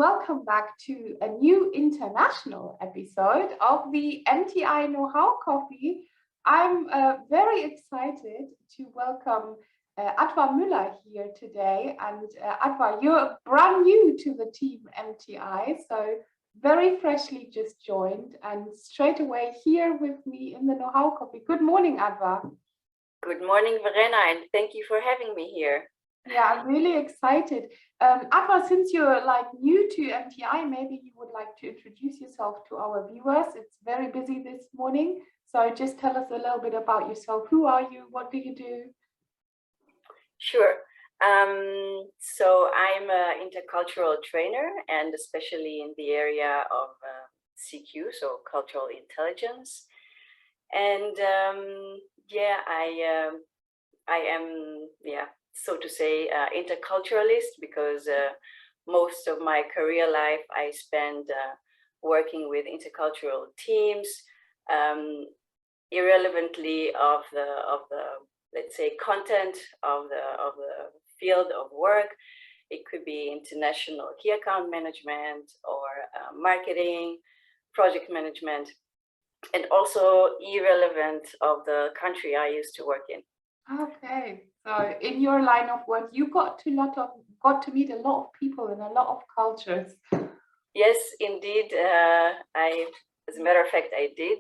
welcome back to a new international episode of the MTI KnowHow Coffee. I'm very excited to welcome Adva Müller here today. And Adva, you're brand new to the team MTI, so very freshly just joined and straight away here with me in the KnowHow Coffee. Good morning, Adva. Good morning, Verena, and thank you for having me here. Yeah, I'm really excited. Adva, since you're new to MTI, maybe you would like to introduce yourself to our viewers. It's very busy this morning, so just tell us a little bit about yourself. Who are you? What do you do? Sure. So I'm an intercultural trainer, and especially in the area of CQ, so cultural intelligence. And I am, so to say, interculturalist, because most of my career life I spent working with intercultural teams, irrelevantly of the let's say content of the field of work. It could be international key account management or marketing, project management, and also irrelevant of the country I used to work in. Okay, so in your line of work, you got to meet a lot of people in a lot of cultures. Yes, indeed. As a matter of fact, I did.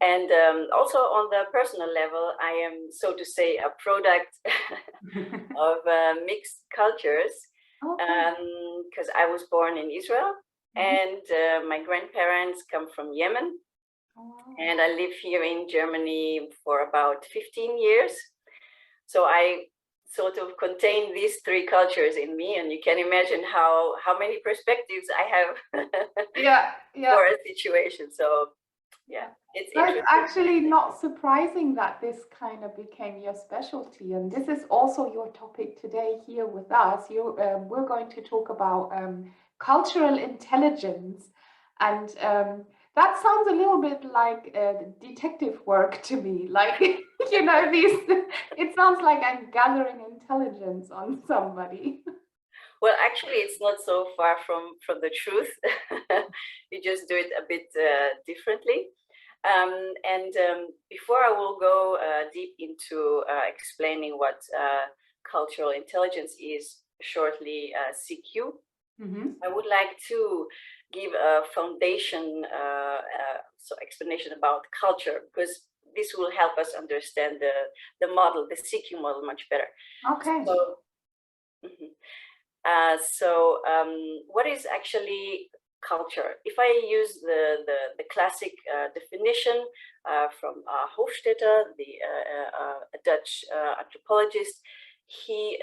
And also on the personal level, I am, so to say, a product of mixed cultures, because I was born in Israel, and my grandparents come from Yemen, and I live here in Germany for about 15 years. So I sort of contain these three cultures in me, and you can imagine how many perspectives I have for a situation. So yeah, it's interesting. It's actually not surprising that this kind of became your specialty, and this is also your topic today here with us. We're going to talk about cultural intelligence, and that sounds a little bit like detective work to me. It sounds like I'm gathering intelligence on somebody. Well, actually, it's not so far from the truth. You just do it a bit differently. Before I will go deep into explaining what cultural intelligence is, shortly CQ, I would like to give a foundation, explanation about culture, because this will help us understand the model, the CQ model, much better. Okay. So, what is actually culture? If I use the classic definition from Hofstadter, a Dutch anthropologist, he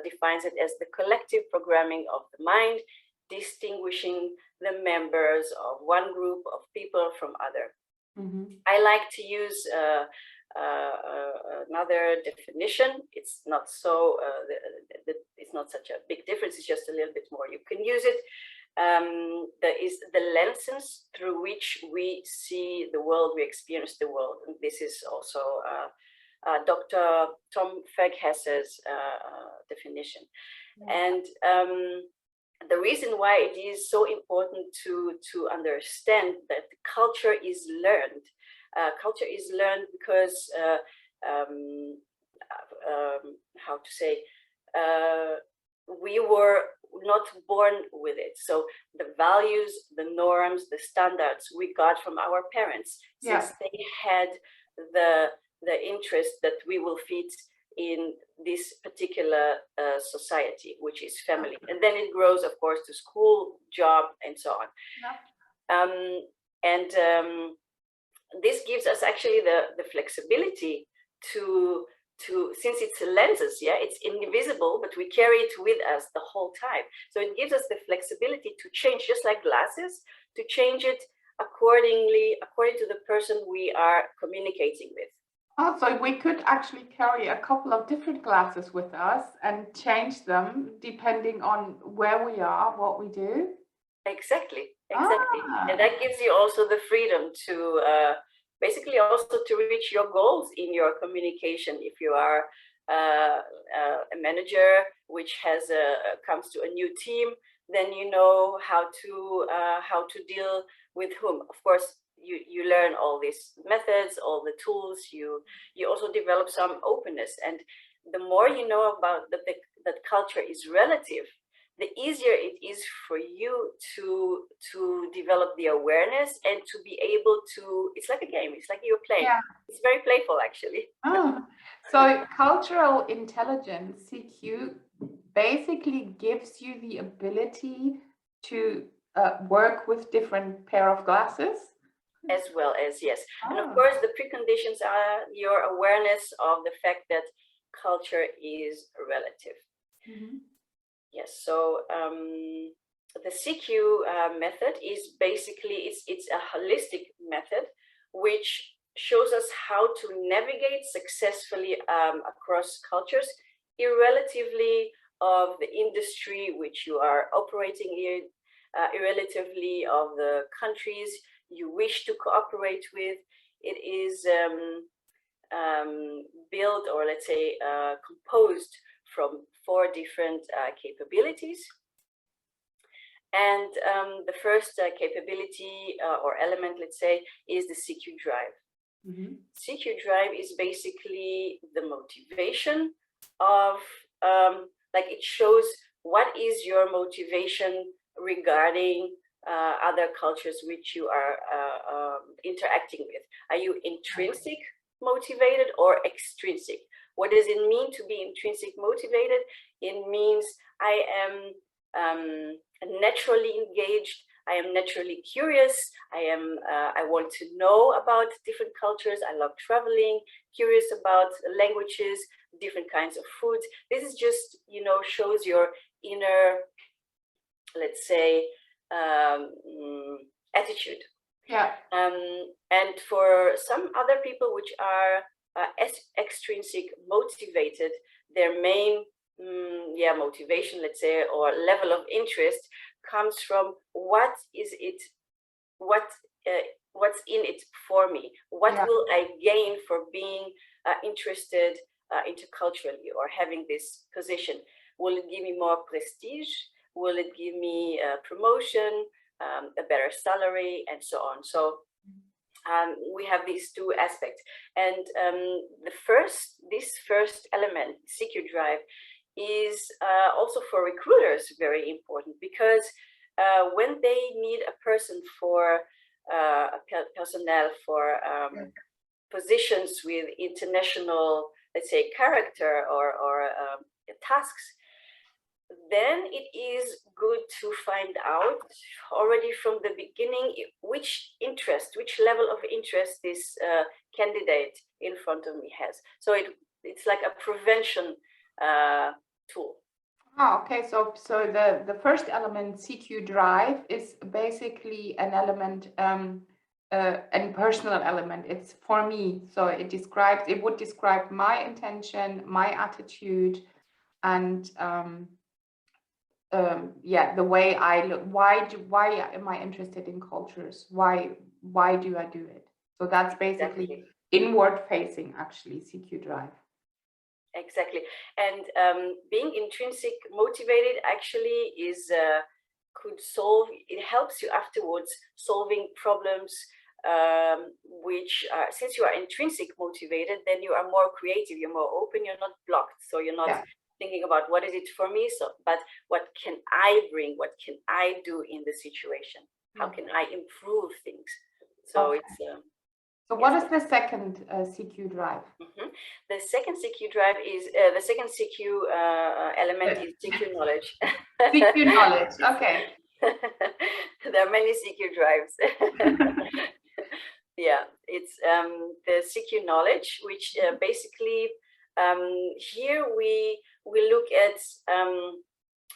defines it as the collective programming of the mind, distinguishing the members of one group of people from other. I like to use another definition. It's not so it's not such a big difference. It's just a little bit more. You can use it. There is the lenses through which we see the world, we experience the world. And this is also Dr. Tom Ferghesse's definition. And the reason why it is so important to understand that culture is learned. Culture is learned because, how to say, we were not born with it. So the values, the norms, the standards we got from our parents, since they had the interest that we will fit in this particular society, which is family. And then it grows, of course, to school, job, and so on. This gives us actually the flexibility to since it's lenses, it's invisible, but we carry it with us the whole time. So it gives us the flexibility to change, just like glasses, to change it according to the person we are communicating with. Oh, so we could actually carry a couple of different glasses with us and change them depending on where we are, what we do. Exactly. And that gives you also the freedom to basically also to reach your goals in your communication. If you are a manager which has comes to a new team, then you know how to deal with whom. Of course, you learn all these methods, all the tools. You also develop some openness, and the more you know about that culture is relative, the easier it is for you to develop the awareness and to be able to. It's like a game. It's like you're playing. Yeah. It's very playful, actually. Oh, so cultural intelligence, CQ, basically gives you the ability to work with different pair of glasses. As well as, yes. And of Oh. course, the preconditions are your awareness of the fact that culture is relative. Mm-hmm. Yes, so the CQ method is basically, it's a holistic method which shows us how to navigate successfully across cultures, irrelatively of the industry which you are operating in, irrelatively of the countries you wish to cooperate with. It is built, or let's say composed from 4 different capabilities. And the first capability or element, let's say, is the CQ drive. Mm-hmm. CQ drive is basically the motivation of, like, it shows what is your motivation regarding other cultures which you are interacting with. Are you intrinsic motivated or extrinsic? What does it mean to be intrinsic motivated? It means I am naturally engaged. I am naturally curious. I want to know about different cultures. I love traveling, curious about languages, different kinds of foods. This is just, shows your inner, let's say, attitude. Yeah. And for some other people which are extrinsic motivated, their main motivation, let's say, or level of interest comes from what's in it for me. What will I gain for being interested interculturally or having this position? Will it give me more prestige? Will it give me promotion, a better salary, and so on? So we have these 2 aspects. And this first element, CQ drive, is also for recruiters very important, because when they need a person for personnel for positions with international, let's say, character or tasks, then it is good to find out already from the beginning which level of interest this candidate in front of me has. So it's like a prevention tool. Oh, okay. So the first element, CQ drive, is basically an element, a personal element. It's for me. So it would describe my intention, my attitude, and the way I look. Why am I interested in cultures? Why do I do it? So that's basically inward facing, actually, CQ drive. Exactly. And being intrinsic motivated actually is it helps you afterwards solving problems which are, since you are intrinsic motivated, then you are more creative, you're more open, you're not blocked. So you're not thinking about what is it for me, but what can I bring? What can I do in the situation? How can I improve things? So it's so what is the second CQ drive? Mm-hmm. The second CQ drive is the second CQ element is CQ knowledge. CQ knowledge. Okay. There are many CQ drives. Yeah, it's the CQ knowledge, which basically here we look at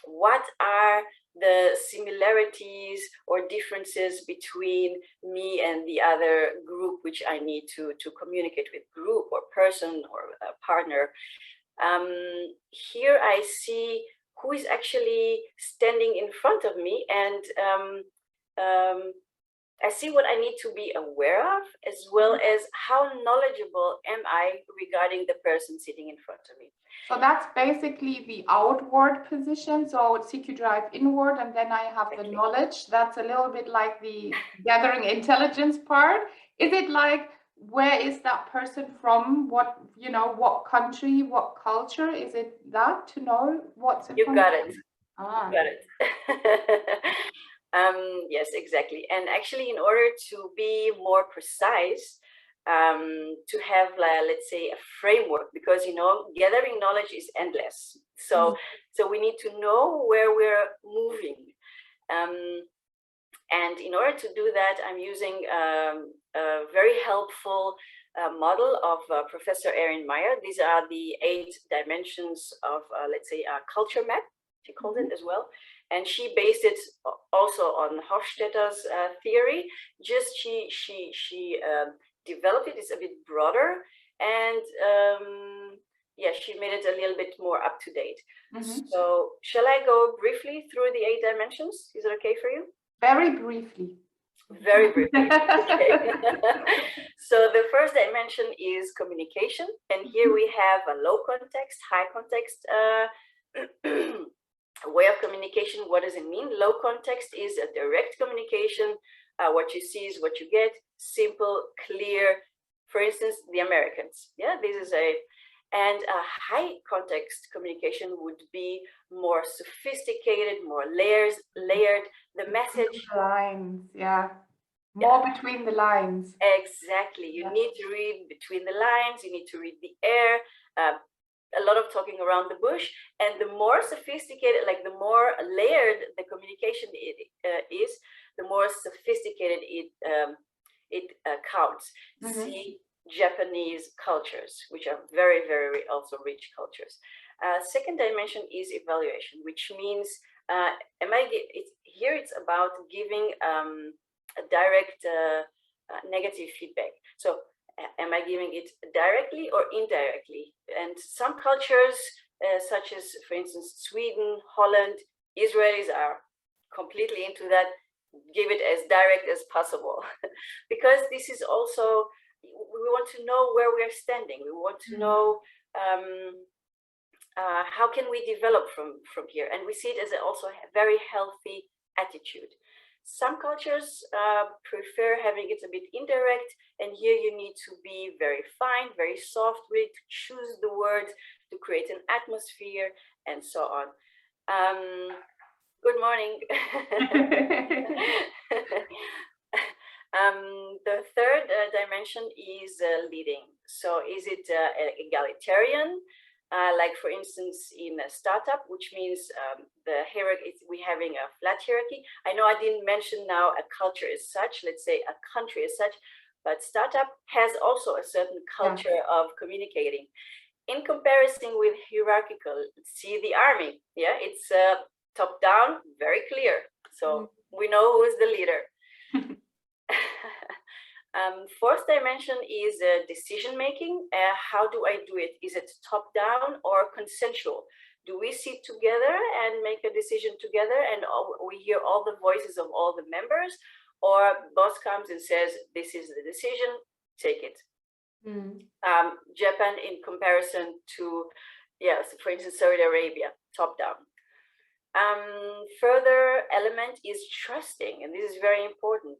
what are the similarities or differences between me and the other group which I need to communicate with, group or person or a partner. Here I see who is actually standing in front of me, and I see what I need to be aware of, as well as how knowledgeable am I regarding the person sitting in front of me. So that's basically the outward position. So CQ drive inward, and then I have the knowledge. That's a little bit like the gathering intelligence part. Is it like, where is that person from? What, you know, what country, what culture? Is it that, to know what's in You front got of it. you? You got it. Yes, exactly. And actually, in order to be more precise, to have, let's say, a framework, because, you know, gathering knowledge is endless. So we need to know where we're moving. And in order to do that, I'm using a very helpful model of Professor Erin Meyer. These are the 8 dimensions of, let's say, a culture map, she calls it as well. And she based it also on Hofstadter's theory. Just she developed it. It's a bit broader, and yeah, she made it a little bit more up to date. So shall I go briefly through the 8 dimensions? Is it okay for you? Very briefly. Very briefly. Okay. So the first dimension is communication, and here we have a low context, high context way of communication. What does it mean? Low context is a direct communication. What you see is what you get. Simple, clear. For instance, the Americans. Yeah, this is and a high context communication would be more sophisticated, more layered. The message. Lines, yeah. More between the lines. Exactly. You need to read between the lines. You need to read the air. A lot of talking around the bush, and the more sophisticated, like the more layered the communication is, the more sophisticated it counts. See Japanese cultures, which are very, very also rich cultures. Second dimension is evaluation, which means here it's about giving a direct negative feedback. So am I giving it directly or indirectly? And some cultures, such as, for instance, Sweden, Holland, Israelis are completely into that. Give it as direct as possible, because this is also, we want to know where we are standing. We want to know how can we develop from here, and we see it as also a very healthy attitude. Some cultures prefer having it a bit indirect, and here you need to be very fine, very soft with it, to choose the words, to create an atmosphere, and so on. Good morning. The third dimension is leading. So is it egalitarian? Like, for instance, in a startup, which means the hierarchy, we're having a flat hierarchy. I know I didn't mention now a culture as such, let's say a country as such, but startup has also a certain culture of communicating. In comparison with hierarchical, see the army, yeah, it's top down, very clear. So we know who is the leader. Fourth dimension is decision making. How do I do it? Is it top down or consensual? Do we sit together and make a decision together, and we hear all the voices of all the members, or boss comes and says, this is the decision, take it? Japan in comparison to, yes, for instance, Saudi Arabia, top down. Further element is trusting, and this is very important.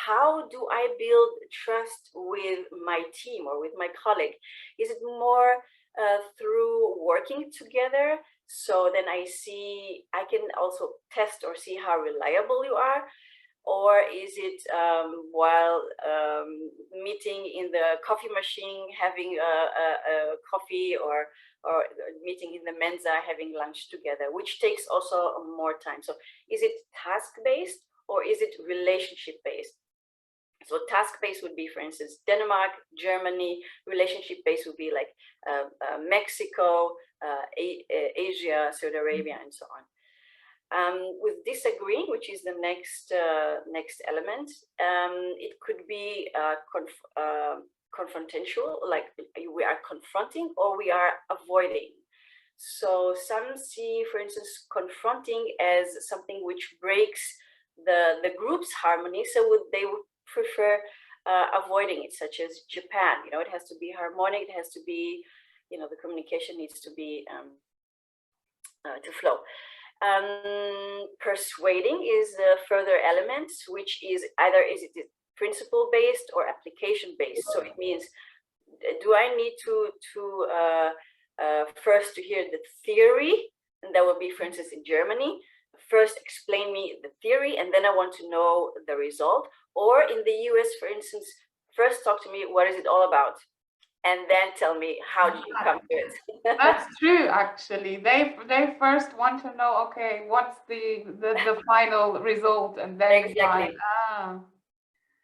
How do I build trust with my team or with my colleague? Is it more through working together? So then I can also test or see how reliable you are. Or is it while meeting in the coffee machine, having a coffee, or meeting in the Mensa, having lunch together, which takes also more time. So is it task-based or is it relationship-based? So task-based would be, for instance, Denmark, Germany. Relationship-based would be like Mexico, Asia, Saudi Arabia, and so on. With disagreeing, which is the next element, it could be confrontational, like we are confronting or we are avoiding. So some see, for instance, confronting as something which breaks the group's harmony, so they would prefer avoiding it, such as Japan. It has to be harmonic, it has to be, the communication needs to be to flow. Persuading is a further element, which is either is it principle based or application based. So it means, do I need to first to hear the theory, and that will be, for instance, in Germany, first explain me the theory, and then I want to know the result. Or in the US, for instance, first talk to me, what is it all about? And then tell me, how did you come to it? That's true, actually. They first want to know, okay, what's the final result, and then exactly.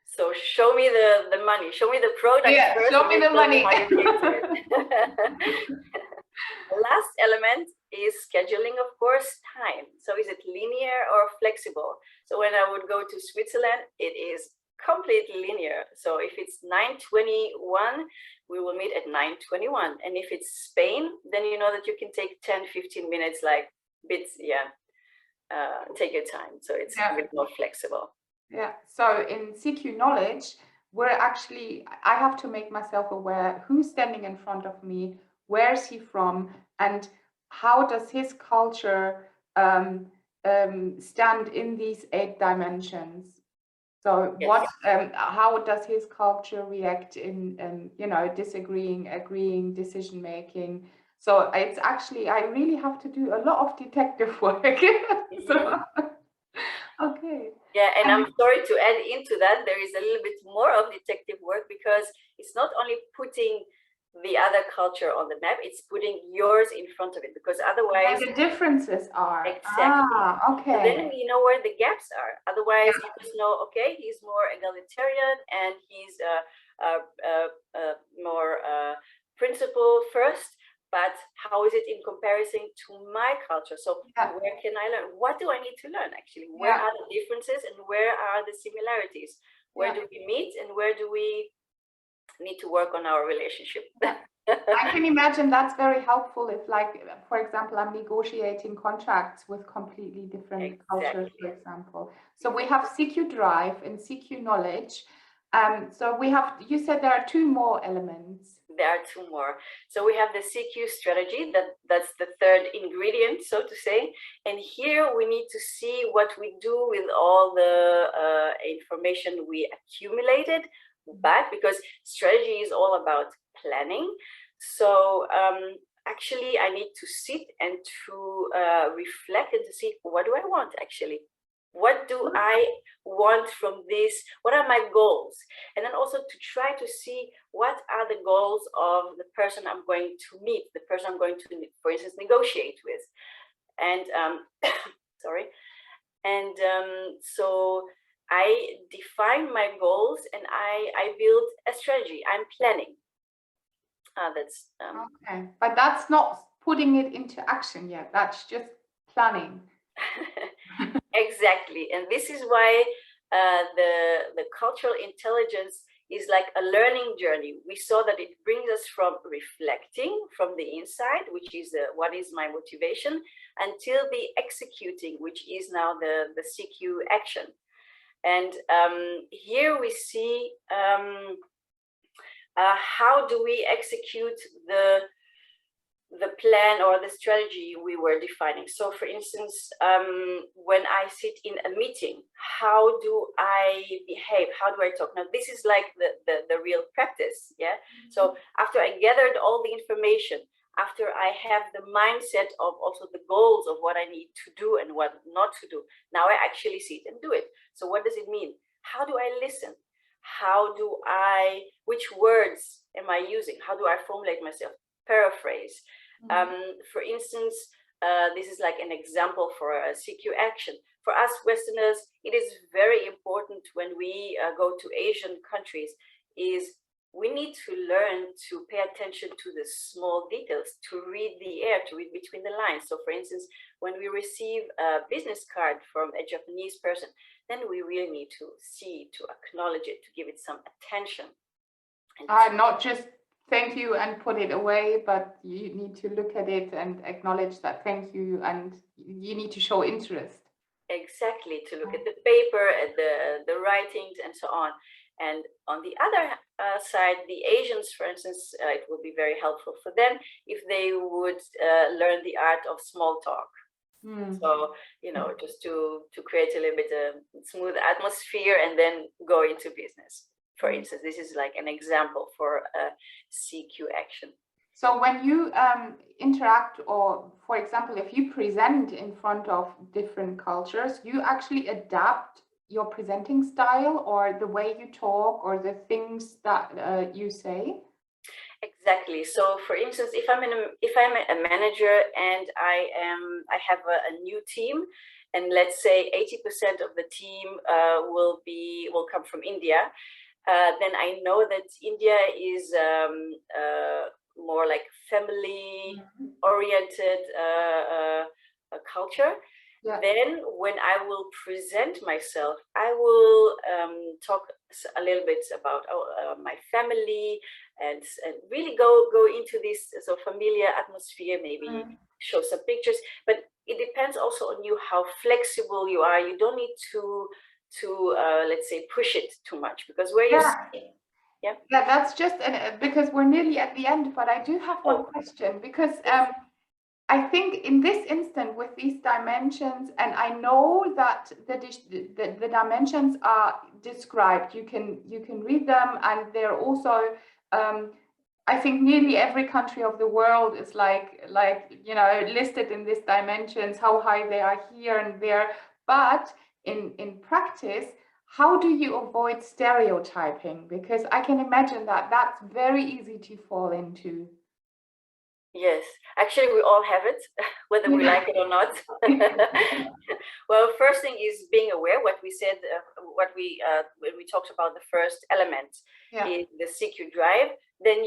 So show me the money, show me the product first. Show me the money. How you came to it. The last element is scheduling, of course, time. So is it linear or flexible? So when I would go to Switzerland, it is completely linear. So if it's 9:21, we will meet at 9:21. And if it's Spain, then you know that you can take 10-15 minutes, like bits, take your time. So it's a bit more flexible. Yeah. So in CQ knowledge, I have to make myself aware who's standing in front of me, where is he from, and how does his culture stand in these 8 dimensions. So how does his culture react in disagreeing, agreeing, decision making? So it's actually, I really have to do a lot of detective work. Okay. Yeah, and I'm sorry to add into that, there is a little bit more of detective work, because it's not only putting the other culture on the map, it's putting yours in front of it, because otherwise the differences are. Exactly. Okay. So then you know where the gaps are. Otherwise, you just know, okay, he's more egalitarian and he's more principle first. But how is it in comparison to my culture? So where can I learn? What do I need to learn, actually? Where are the differences and where are the similarities? Where do we meet and where do we need to work on our relationship? I can imagine that's very helpful if, like, for example, I'm negotiating contracts with completely different cultures, for example. So we have CQ drive and CQ knowledge. So you said there are 2 more elements. There are 2 more. So we have the CQ strategy, that's the 3rd ingredient, so to say. And here we need to see what we do with all the information we accumulated, but because strategy is all about planning. So actually I need to sit and to reflect and to see, what do I want actually? What do I want from this? What are my goals? And then also to try to see what are the goals of the person I'm going to meet, the person I'm going to, for instance, negotiate with. And sorry. And so I define my goals and I build a strategy. I'm planning. That's okay, but that's not putting it into action yet. That's just planning. Exactly, and this is why the cultural intelligence is like a learning journey. We saw that it brings us from reflecting from the inside, which is what is my motivation, until the executing, which is now the CQ action. And here we see how do we execute the plan or the strategy we were defining. So for instance, when I sit in a meeting, how do I behave? How do I talk? Now, this is like the real practice, yeah? So after I gathered all the information, after I have the mindset of also the goals of what I need to do and what not to do, now I actually sit and do it. So what does it mean? How do I listen? Which words am I using? How do I formulate myself? Paraphrase. For instance, this is like an example for a CQ action. For us Westerners, it is very important when we go to Asian countries, is we need to learn to pay attention to the small details, to read the air, to read between the lines. So for instance, when we receive a business card from a Japanese person, then we really need to see, to acknowledge it, to give it some attention. And not just thank you and put it away, but you need to look at it and acknowledge that thank you, and you need to show interest. Exactly, to look at the paper, at the writings, and so on. And on the other side, the Asians, for instance, it would be very helpful for them if they would learn the art of small talk. So, you know, just to create a little bit of smooth atmosphere and then go into business. For instance, this is like an example for a CQ action. So when you interact, or for example, if you present in front of different cultures, you actually adapt your presenting style or the way you talk or the things that you say? Exactly. So, for instance, if I'm a manager and I have a new team, and let's say 80% of the team will come from India, then I know that India is more like family oriented culture. Yeah. Then when I will present myself, I will talk a little bit about my family and really go into this sort of familiar atmosphere, maybe show some pictures. But it depends also on you how flexible you are. You don't need to let's say push it too much, because where you're sitting. Yeah, that's just because we're nearly at the end, but I do have one question, because I think in this instant with these dimensions, and I know that the dimensions are described, you can read them, and they're also I think nearly every country of the world is like you know, listed in these dimensions, how high they are here and there. But in practice, how do you avoid stereotyping? Because I can imagine that that's very easy to fall into. Yes, actually, we all have it, whether we like it or not. Well, first thing is being aware. What we said, when we talked about the first element, is the CQ drive. Then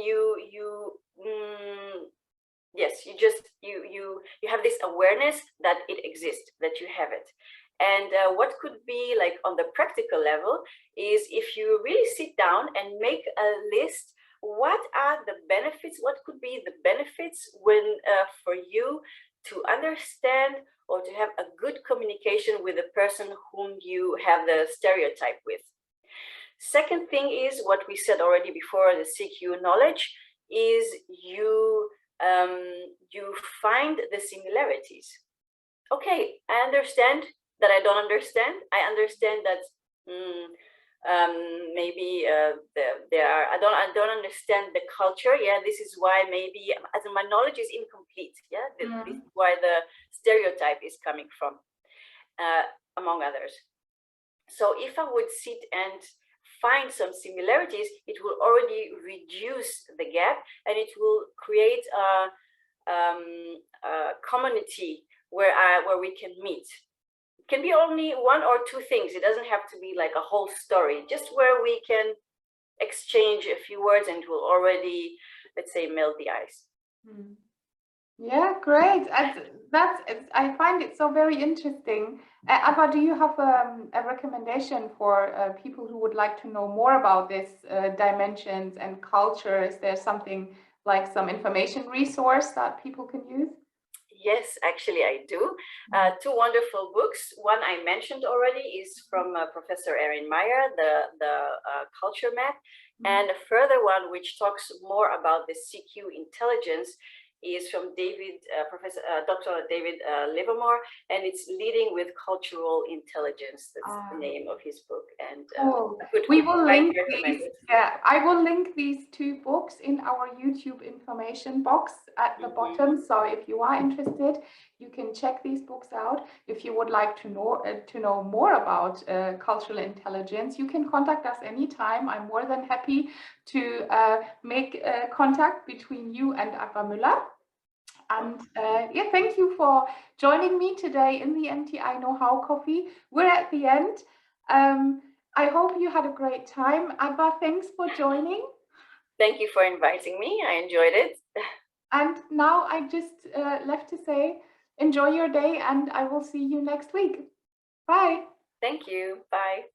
yes, you have this awareness that it exists, that you have it. And what could be like on the practical level is if you really sit down and make a list. What are the benefits? What could be the benefits when for you to understand or to have a good communication with the person whom you have the stereotype with? Second thing is what we said already before, the CQ knowledge, is you find the similarities. Okay, I understand that I don't understand. I understand that maybe there are, I don't understand the culture. Yeah, this is why maybe as my knowledge is incomplete. Yeah, this is why the stereotype is coming from, among others. So if I would sit and find some similarities, it will already reduce the gap, and it will create a community where we can meet. Can be only one or two things. It doesn't have to be like a whole story, just where we can exchange a few words and it will already, let's say, melt the ice. Yeah, great. I find it so very interesting. Adva, do you have a recommendation for people who would like to know more about this dimensions and culture? Is there something like some information resource that people can use? Yes, actually I do. Two wonderful books. One I mentioned already is from Professor Erin Meyer, the culture map. And a further one which talks more about the CQ intelligence is from Dr. David Livermore, and it's Leading with Cultural Intelligence. That's the name of his book. And we will link these. Yeah, I will link these two books in our YouTube information box at the bottom. So if you are interested, you can check these books out. If you would like to know more about cultural intelligence, you can contact us anytime. I'm more than happy to make contact between you and Adva Müller. And yeah, thank you for joining me today in the MTI KnowHow Coffee. We're at the end. I hope you had a great time. Adva, thanks for joining. Thank you for inviting me. I enjoyed it. And now I just left to say, enjoy your day, and I will see you next week. Bye. Thank you. Bye.